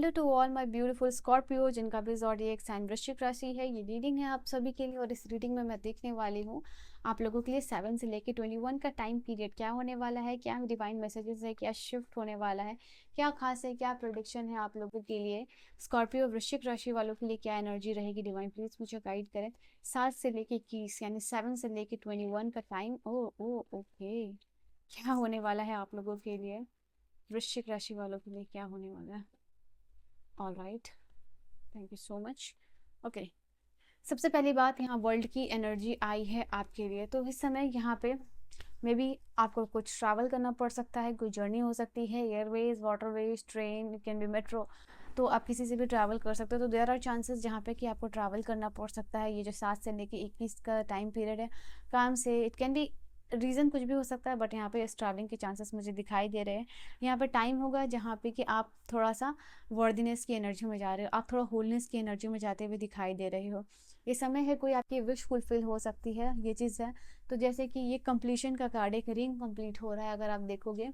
Hello to all my beautiful Scorpio, जिनका भी zodiac sign वृश्चिक राशि है। ये रीडिंग है आप सभी के लिए और इस रीडिंग में मैं देखने वाली हूँ आप लोगों के लिए 7 से लेकर 21 का टाइम पीरियड क्या होने वाला है, क्या डिवाइन मैसेजेस है, क्या शिफ्ट होने वाला है, क्या खास है, क्या प्रेडिक्शन है आप लोगों के लिए। स्कॉर्पियो वृश्चिक राशि वालों के लिए क्या एनर्जी रहेगी, डिवाइन प्लीज मुझे गाइड करें। 7 से लेकर 21 यानी 7 से लेकर 21 का टाइम। ओ ओ ओके, क्या होने वाला है आप लोगों के लिए, वृश्चिक राशि वालों के लिए क्या होने वाला है। All right, thank you so much. Okay, सबसे पहली बात, यहाँ वर्ल्ड की एनर्जी आई है आपके लिए। तो इस समय यहाँ पे मे बी आपको कुछ ट्रैवल करना पड़ सकता है, कोई जर्नी हो सकती है, Airways, waterways, train, it can be metro. तो आप किसी से भी ट्रैवल कर सकते हो। तो देयर आर चांसेस जहाँ पे कि आपको ट्रैवल करना पड़ सकता है। ये जो 7 से लेके 21 का टाइम पीरियड है, काम से, इट कैन बी रीज़न कुछ भी हो सकता है, बट यहाँ पे इस ट्रैवलिंग के चांसेस मुझे दिखाई दे रहे हैं। यहाँ पे टाइम होगा जहाँ पे कि आप थोड़ा सा वर्दीनेस की एनर्जी में जा रहे हो, आप थोड़ा होलनेस की एनर्जी में जाते हुए दिखाई दे रहे हो। ये समय है कोई आपकी विश फुलफिल हो सकती है, ये चीज़ है। तो जैसे कि ये कंप्लीशन का कार्ड, एक रिंग कंप्लीट हो रहा है, अगर आप देखोगे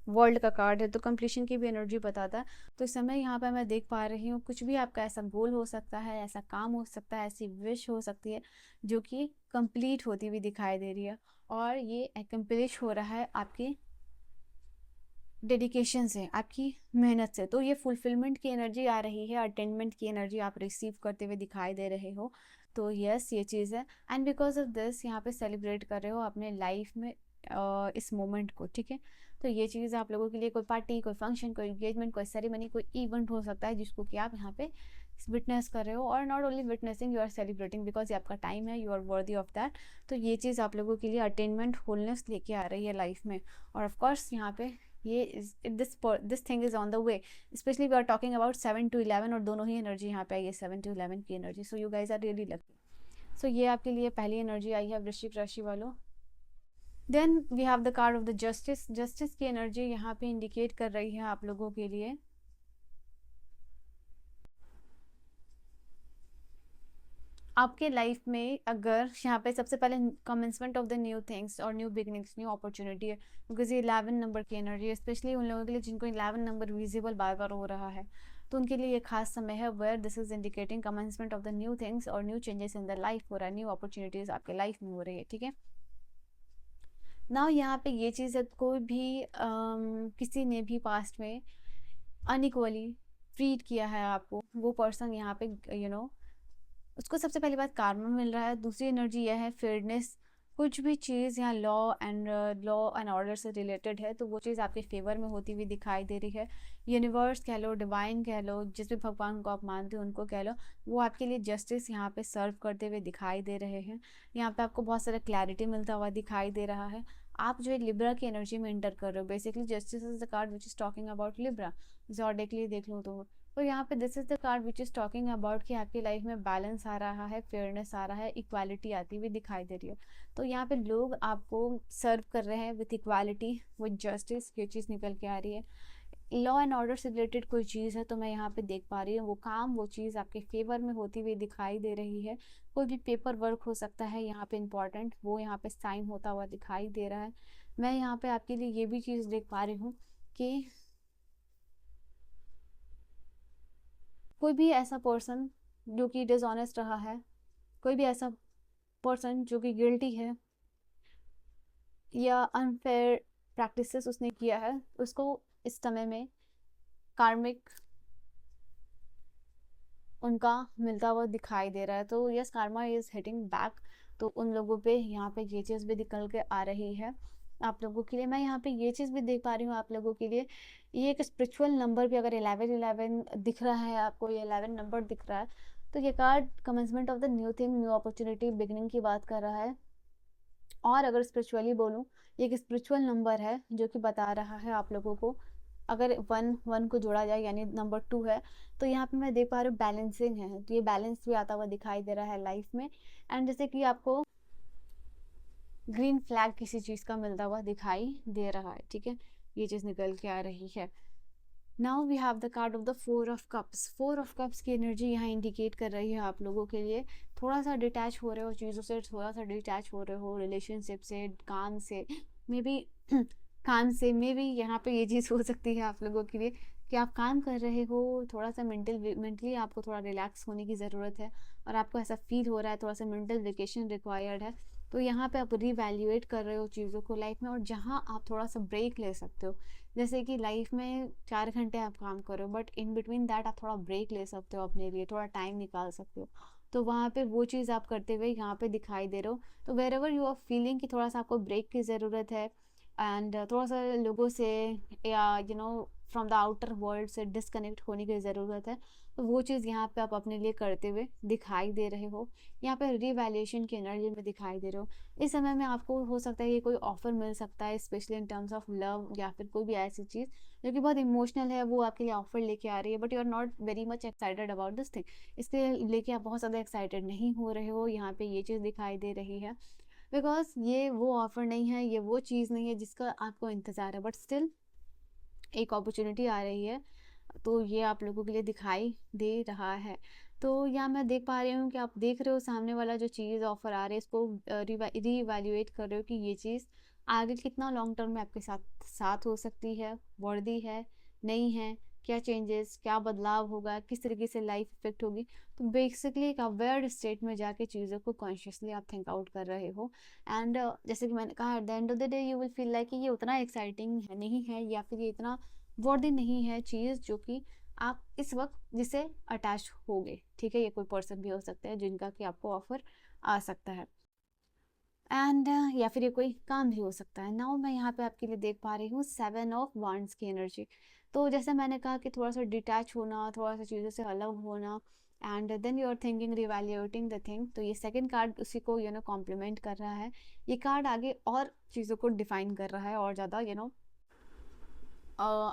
वर्ल्ड का कार्ड है तो कंप्लीशन की भी एनर्जी बताता है। तो इस समय यहाँ पर मैं देख पा रही हूँ कुछ भी आपका ऐसा गोल हो सकता है, ऐसा काम हो सकता है, ऐसी विश हो सकती है जो कि कंप्लीट होती हुई दिखाई दे रही है। और ये एकम्प्लिश हो रहा है आपकी डेडिकेशन से, आपकी मेहनत से। तो ये फुलफिलमेंट की एनर्जी आ रही है, अटेनमेंट की एनर्जी आप रिसीव करते हुए दिखाई दे रहे हो। तो यस, ये चीज़ है। एंड बिकॉज ऑफ दिस यहाँ पे सेलिब्रेट कर रहे हो अपने लाइफ में इस मोमेंट को, ठीक है। तो ये चीज़ आप लोगों के लिए कोई पार्टी, कोई फंक्शन, कोई एंगेजमेंट, कोई सेरेमनी, कोई इवेंट हो सकता है जिसको कि आप यहाँ पे विटनेस कर रहे हो। और not only witnessing, you are celebrating because ये आपका टाइम है, you are worthy of that. तो ये चीज़ आप लोगों के लिए अटेनमेंट, होलनेस लेके आ रही है लाइफ में। और ऑफकोर्स यहाँ पे ये this thing is on the way. Specially we are talking about 7 to 11, और दोनों ही एनर्जी यहाँ पे आई है, 7 to 11 की energy. So you guys are really lucky. So ये आपके लिए पहली एनर्जी आई है वृश्चिक राशि वालों। Then we have the card of the justice. Justice की एनर्जी यहाँ पे इंडिकेट कर रही है आप लोगों के लिए आपके लाइफ में, अगर यहाँ पे सबसे पहले commencement of the new things और न्यू बिगनिंग्स, न्यू अपॉर्चुनिटी है, बिकॉज ये 11 नंबर की एनर्जी है। स्पेशली उन लोगों के लिए जिनको 11 नंबर विजिबल बार बार हो रहा है, तो उनके लिए ये खास समय है where this is indicating commencement of the new things और new changes in the life हो रहा है, न्यू अपॉर्चुनिटीज आपके लाइफ में हो रही है, ठीक है ना। यहाँ पे ये चीज़ है, कोई भी किसी ने भी पास्ट में अनइक्वली ट्रीट किया है आपको, वो पर्सन यहाँ पे उसको सबसे पहली बात कार्मा मिल रहा है। दूसरी एनर्जी यह है फेयरनेस। कुछ भी चीज़ यहाँ लॉ एंड ऑर्डर से रिलेटेड है तो वो चीज़ आपके फेवर में होती हुई दिखाई दे रही है। यूनिवर्स कह लो, डिवाइन कह लो, जिस भी भगवान को आप मानते हो उनको कह लो, वो आपके लिए जस्टिस यहाँ पे सर्व करते हुए दिखाई दे रहे हैं। यहाँ पे आपको बहुत सारा क्लैरिटी मिलता हुआ दिखाई दे रहा है। आप जो है लिब्रा की एनर्जी में एंटर कर रहे हो। Basically justice is the card which is talking about Libra. Zodiacally देख लो तो यहाँ पे this is the card which is talking about कि आपकी लाइफ में बैलेंस आ रहा है, फेयरनेस आ रहा है, इक्वालिटी आती हुई दिखाई दे रही है। तो यहाँ पे लोग आपको सर्व कर रहे हैं विथ इक्वालिटी, विथ जस्टिस, ये चीज़ निकल के आ रही है। लॉ एंड ऑर्डर से रिलेटेड कोई चीज़ है तो मैं यहाँ पे देख पा रही हूँ वो काम, वो चीज़ आपके फेवर में होती हुई दिखाई दे रही है। कोई भी पेपर वर्क हो सकता है यहाँ पे इंपॉर्टेंट, वो यहाँ पे साइन होता हुआ दिखाई दे रहा है। मैं यहाँ पे आपके लिए ये भी चीज़ देख पा रही हूँ कि कोई भी ऐसा पर्सन जो कि डिसऑनेस्ट रहा है, कोई भी ऐसा पर्सन जो कि गिल्टी है या अनफेयर प्रैक्टिसेस उसने किया है, उसको इस समय में कार्मिक उनका मिलता हुआ दिखाई दे रहा है। तो yes, karma is hitting back. तो उन लोगों पे यहाँ पे ये चीज़ भी निकल के आ रही है आप लोगों के लिए। मैं यहाँ पे ये चीज़ भी देख पा रही हूँ आप लोगों के लिए, ये एक स्पिरिचुअल नंबर भी, अगर 11 दिख रहा है आपको, ये 11 नंबर दिख रहा है, तो ये card commencement of the new thing, new opportunity, beginning की बात कर रहा है। और अगर स्पिरिचुअली बोलूँ, ये एक स्पिरिचुअल नंबर है जो कि बता रहा है आप लोगों को, अगर वन वन को जोड़ा जाए यानी नंबर 2 है, तो यहाँ पे मैं देख पा रही हूँ बैलेंसिंग है। तो ये बैलेंस भी आता हुआ दिखाई दे रहा है लाइफ में। एंड जैसे कि आपको ग्रीन फ्लैग किसी चीज़ का मिलता हुआ दिखाई दे रहा है, ठीक है, ये चीज़ निकल के आ रही है। Now we have the card of the 4 of cups. 4 of cups की एनर्जी यहाँ इंडिकेट कर रही है आप लोगों के लिए थोड़ा सा डिटैच हो रहे हो चीज़ों से, थोड़ा सा डिटैच हो रहे हो रिलेशनशिप से, काम से, मे बी काम से, मे बी यहाँ पे ये चीज़ हो सकती है आप लोगों के लिए कि आप काम कर रहे हो, थोड़ा सा मेंटली आपको थोड़ा रिलैक्स होने की ज़रूरत है और आपको ऐसा फील हो रहा है थोड़ा सा मेंटल वेकेशन रिक्वायर्ड है, तो यहाँ पे आप रीवैल्यूएट कर रहे हो चीज़ों को लाइफ में, और जहाँ आप थोड़ा सा ब्रेक ले सकते हो, जैसे कि लाइफ में 4 घंटे आप काम करो बट इन बिटवीन दैट आप थोड़ा ब्रेक ले सकते हो, अपने लिए थोड़ा टाइम निकाल सकते हो, तो वहाँ पे वो चीज़ आप करते हुए यहाँ पे दिखाई दे रहे हो। तो wherever you are feeling कि थोड़ा सा आपको ब्रेक की ज़रूरत है एंड थोड़ा सा लोगों से या फ्रॉम द आउटर वर्ल्ड से डिस्कनेक्ट होने की ज़रूरत है, तो वो चीज़ यहाँ पे आप अपने लिए करते हुए दिखाई दे रहे हो, यहाँ पे रिवैल्यूएशन की एनर्जी में दिखाई दे रहे हो। इस समय में आपको हो सकता है कि कोई ऑफर मिल सकता है, specially in terms of love या फिर कोई भी ऐसी चीज़ जो कि बहुत इमोशनल है, वो आपके लिए ऑफर लेके आ रही है, but you are not very much excited about this thing, इसके लेके आप बहुत ज़्यादा एक्साइटेड नहीं हो रहे हो, यहाँ पे ये चीज़ दिखाई दे रही है। बिकॉज ये वो ऑफर नहीं है, ये वो चीज़ नहीं है जिसका आपको इंतज़ार है, बट स्टिल एक अपॉर्चुनिटी आ रही है, तो ये आप लोगों के लिए दिखाई दे रहा है। तो यहाँ मैं देख पा रही हूँ कि आप देख रहे हो सामने वाला जो चीज़ ऑफर आ रही है, इसको रीवैल्यूएट कर रहे हो कि ये चीज़ आगे कितना लॉन्ग टर्म में आपके साथ साथ हो सकती है, वर्दी है, नहीं है, क्या चेंजेस, क्या बदलाव होगा, किस तरीके से लाइफ इफेक्ट होगी। तो बेसिकली एक अवेयर स्टेट में जाके चीज़ों को कॉन्शियसली आप थिंक आउट कर रहे हो एंड जैसे कि मैंने कहा, at the end of the day you will feel like कि ये उतना एक्साइटिंग है नहीं है, या फिर ये इतना वर्दी नहीं है चीज़ जो कि आप इस वक्त जिसे अटैच हो गए, ठीक है, ये कोई पर्सन भी हो सकता है जिनका कि आपको ऑफर आ सकता है एंड या फिर ये कोई काम भी हो सकता है। नाउ मैं यहाँ पे आपके लिए देख पा रही हूँ 7 ऑफ वांड्स की एनर्जी। तो जैसे मैंने कहा कि थोड़ा सा डिटैच होना, थोड़ा सा चीज़ों से अलग होना and then you are thinking revaluating the thing, तो ये सेकंड कार्ड उसी को कॉम्प्लीमेंट कर रहा है। ये कार्ड आगे और चीज़ों को डिफाइन कर रहा है और ज़्यादा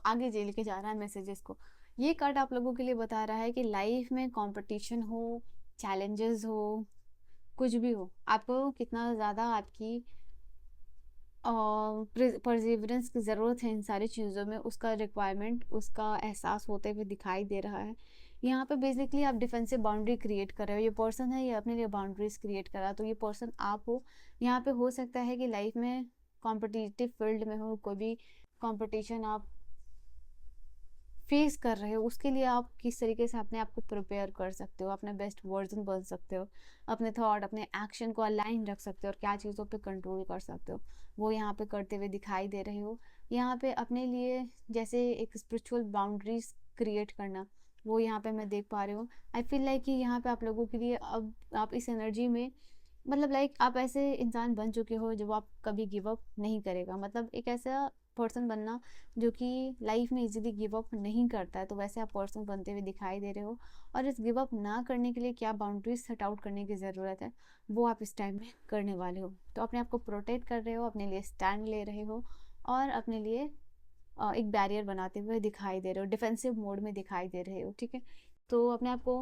आगे जे लेके जा रहा है मैसेजेस को। ये कार्ड आप लोगों के लिए बता रहा है कि लाइफ में कंपटीशन हो, चैलेंजेस हो, कुछ भी हो, आपको कितना ज़्यादा आपकी परसिवरेंस की ज़रूरत है इन सारी चीज़ों में, उसका रिक्वायरमेंट, उसका एहसास होते हुए दिखाई दे रहा है। यहाँ पे बेसिकली आप डिफेंसिव बाउंड्री क्रिएट कर रहे हो, ये पर्सन है ये अपने लिए बाउंड्रीज क्रिएट कर रहा है, तो ये पर्सन आप हो। यहाँ पे हो सकता है कि लाइफ में कॉम्पिटिटिव फील्ड में हो, कोई भी कंपटीशन आप फेस कर रहे हो, उसके लिए आप किस तरीके से अपने आप को प्रिपेयर कर सकते हो, अपने बेस्ट वर्जन बन सकते हो, अपने थॉट अपने एक्शन को अलाइन रख सकते हो और क्या चीज़ों पे कंट्रोल कर सकते हो, वो यहाँ पे करते हुए दिखाई दे रहे हो। यहाँ पे अपने लिए जैसे एक स्पिरिचुअल बाउंड्रीज क्रिएट करना, वो यहाँ पे मैं देख पा रही हूँ। आई फील लाइक कि यहाँ पे आप लोगों के लिए अब आप इस एनर्जी में, मतलब लाइक आप ऐसे इंसान बन चुके हो जो आप कभी गिव अप नहीं करेगा, मतलब एक ऐसा पर्सन बनना जो कि लाइफ में इजीली गिव अप नहीं करता है, तो वैसे आप पर्सन बनते हुए दिखाई दे रहे हो। और इस गिव अप ना करने के लिए क्या बाउंड्रीज सेट आउट करने की ज़रूरत है, वो आप इस टाइम में करने वाले हो। तो अपने आप को प्रोटेक्ट कर रहे हो, अपने लिए स्टैंड ले रहे हो और अपने लिए एक बैरियर बनाते हुए दिखाई दे रहे हो, डिफेंसिव मोड में दिखाई दे रहे हो, ठीक है। तो अपने आप को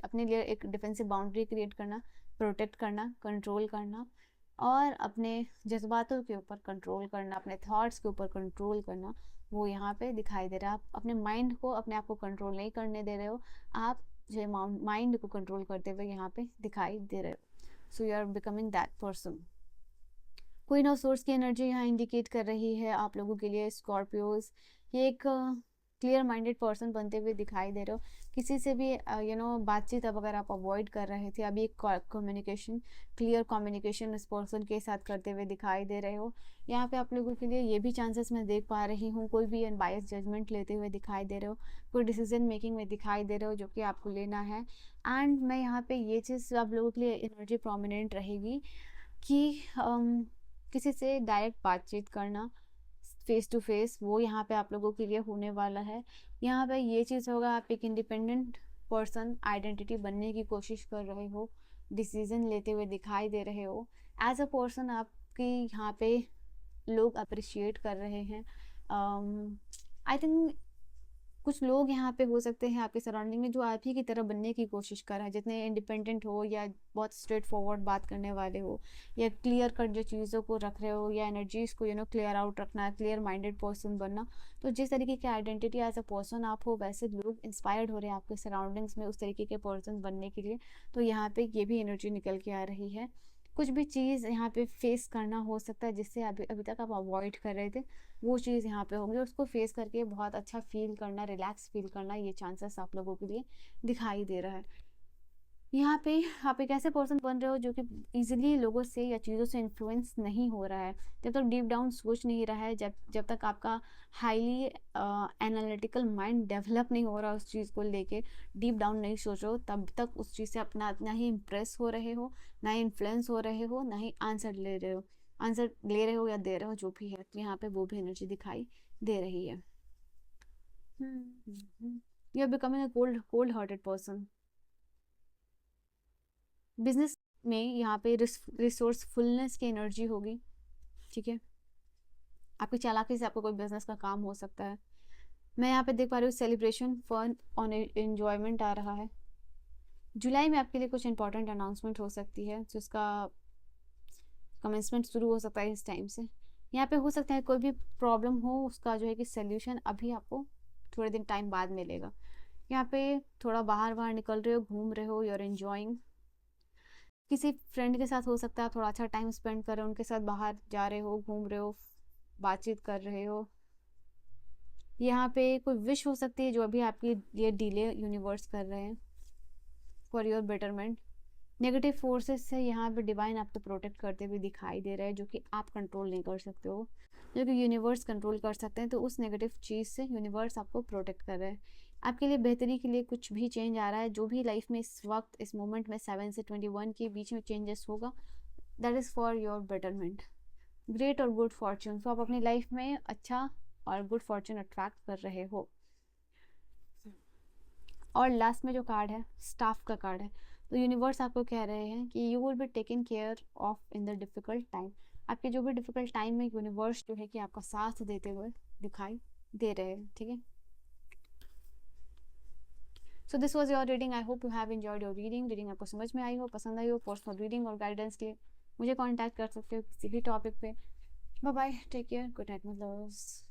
अपने लिए एक डिफेंसिव बाउंड्री क्रिएट करना, प्रोटेक्ट करना, कंट्रोल करना और अपने जज्बातों के ऊपर कंट्रोल करना, अपने थॉट्स के ऊपर कंट्रोल करना, वो यहाँ पे दिखाई दे रहा है। आप अपने माइंड को अपने आप को कंट्रोल नहीं करने दे रहे हो, आप जो माइंड को कंट्रोल करते हुए यहाँ पे दिखाई दे रहे हो। So you are becoming that person. Queen of swords की एनर्जी यहाँ इंडिकेट कर रही है आप लोगों के लिए स्कॉर्पियोज, ये एक क्लियर माइंडेड पर्सन बनते हुए दिखाई दे रहे हो। किसी से भी बातचीत अब अगर आप अवॉइड कर रहे थे, अभी एक कम्युनिकेशन, क्लियर कम्युनिकेशन इस पर्सन के साथ करते हुए दिखाई दे रहे हो। यहाँ पे आप लोगों के लिए ये भी चांसेस मैं देख पा रही हूँ, कोई भी अनबायस्ड जजमेंट लेते हुए दिखाई दे रहे हो, कोई डिसीजन मेकिंग में दिखाई दे रहे हो जो कि आपको लेना है। एंड मैं यहाँ पे ये चीज़ आप लोगों के लिए एनर्जी प्रोमिनेंट रहेगी कि किसी से डायरेक्ट बातचीत करना, फेस टू फेस, वो यहाँ पे आप लोगों के लिए होने वाला है। यहाँ पे ये चीज़ होगा, आप एक इंडिपेंडेंट पर्सन आइडेंटिटी बनने की कोशिश कर रहे हो, डिसीजन लेते हुए दिखाई दे रहे हो। एज अ पर्सन आपकी यहाँ पे लोग अप्रिशिएट कर रहे हैं। आई थिंक कुछ लोग यहाँ पे हो सकते हैं आपके सराउंडिंग में जो आप ही की तरह बनने की कोशिश कर रहे हैं, जितने इंडिपेंडेंट हो या बहुत स्ट्रेट फॉरवर्ड बात करने वाले हो या क्लियर कट जो चीज़ों को रख रहे हो या एनर्जीज को क्लियर आउट रखना, क्लियर माइंडेड पर्सन बनना। तो जिस तरीके की आइडेंटिटी एज अ पर्सन आप हो, वैसे लोग इंस्पायर्ड हो रहे हैं आपके सराउंडिंग्स में उस तरीके के पर्सन बनने के लिए। तो यहाँ पे ये भी एनर्जी निकल के आ रही है। कुछ भी चीज़ यहाँ पे फेस करना हो सकता है जिससे अभी अभी तक आप अवॉइड कर रहे थे, वो चीज़ यहाँ पे होगी और उसको फेस करके बहुत अच्छा फील करना, रिलैक्स फील करना, ये चांसेस आप लोगों के लिए दिखाई दे रहा है। यहाँ पे आप एक ऐसे पर्सन बन रहे हो जो कि इजीली लोगों से या चीज़ों से इन्फ्लुएंस नहीं हो रहा है। जब तक डीप डाउन सोच नहीं रहा है, जब जब तक आपका हाईली एनालिटिकल माइंड डेवलप नहीं हो रहा उस चीज़ को लेके, डीप डाउन नहीं सोच रहे हो, तब तक उस चीज़ से अपना ना ही इम्प्रेस हो रहे हो, ना ही इन्फ्लुएंस हो रहे हो, ना ही आंसर ले रहे हो या दे रहे हो, जो भी है। तो यहाँ पे वो भी एनर्जी दिखाई दे रही है। You are becoming a cold hearted person. Business में यहाँ पे रिसोर्सफुलनेस की एनर्जी होगी, ठीक है। आपकी चालाकी से आपको कोई बिजनेस का काम हो सकता है। मैं यहाँ पे देख पा रही हूँ सेलिब्रेशन, फन और एंजॉयमेंट आ रहा है। जुलाई में आपके लिए कुछ इंपॉर्टेंट अनाउंसमेंट हो सकती है जिसका कमेंसमेंट शुरू हो सकता है इस टाइम से। यहाँ पे हो सकता है कोई भी प्रॉब्लम हो, उसका जो है कि सोल्यूशन अभी आपको थोड़े दिन टाइम बाद मिलेगा। यहाँ पे थोड़ा बाहर बाहर निकल रहे हो, घूम रहे हो, यू आर एंजॉइंग। किसी फ्रेंड के साथ हो सकता है, थोड़ा अच्छा टाइम स्पेंड कर रहे हो, उनके साथ बाहर जा रहे हो, घूम रहे हो, बातचीत कर रहे हो। यहाँ पे कोई विश हो सकती है जो अभी आपकी ये डिले यूनिवर्स कर रहे हैं for your betterment. Negative forces से यहाँ पे डिवाइन आपको प्रोटेक्ट करते हुए दिखाई दे रहा है, जो कि आप कंट्रोल नहीं कर सकते हो, जो कि यूनिवर्स कंट्रोल कर सकते हैं। तो उस नेगेटिव चीज़ से यूनिवर्स आपको प्रोटेक्ट कर रहा है। आपके लिए बेहतरी के लिए कुछ भी चेंज आ रहा है, जो भी लाइफ में इस वक्त इस मोमेंट में 7 से 21 के बीच में चेंजेस होगा, that is for your betterment. Great और गुड फॉर्चून, तो आप अपनी लाइफ में अच्छा और गुड फॉर्चून अट्रैक्ट कर रहे हो। और लास्ट में जो कार्ड है, स्टाफ का कार्ड है। तो यूनिवर्स आपको कह रहे हैं कि you will be taken care of in the difficult time. आपके जो भी डिफ़िकल्ट टाइम में यूनिवर्स जो है कि आपका साथ देते हुए दिखाई दे रहे हैं, ठीक है। So this was your reading. I hope you have enjoyed your reading आपको समझ में आई हो, पसंद आई हो। पर्सनल रीडिंग और गाइडेंस के लिए मुझे कॉन्टैक्ट कर सकते हो किसी भी टॉपिक पे। Bye bye, take care, good night my loves.